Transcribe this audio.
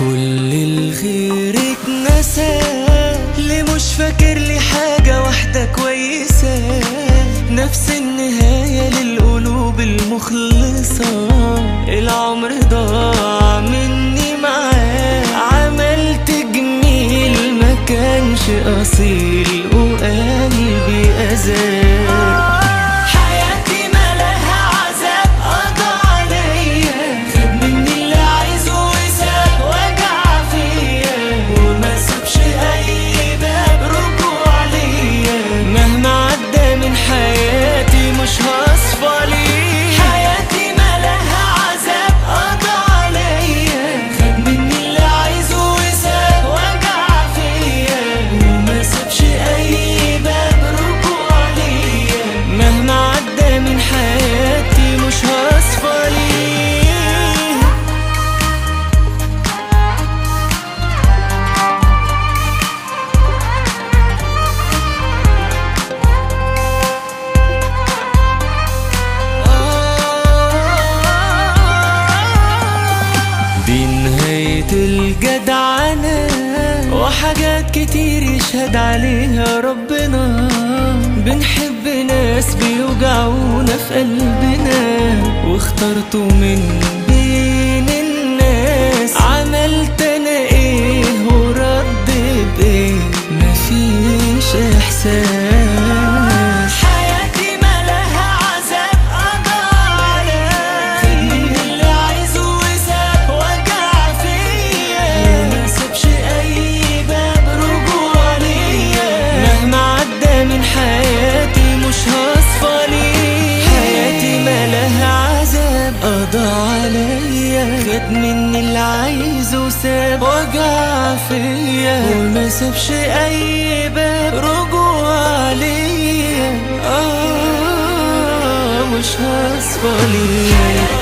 كل الخير اتنسى، ليه مش فاكر لي حاجة واحدة كويسة؟ نفس النهاية للقلوب المخلصة، العمر ضاع مني معاه، عملت جميل ما كانش أصيل وقلبي أذاه. دي نهاية الجدعنة وحاجات كتير يشهد عليها ربنا، بنحب ناس بيوجعونا في قلبنا، واخترتوا من بين الناس، عملت انا ايه ورد بايه؟ مفيش احساس. خد مني اللي عايزه وساب وجع فيا، وما سابش اي باب رجوع ليا. مش هصفى ليه.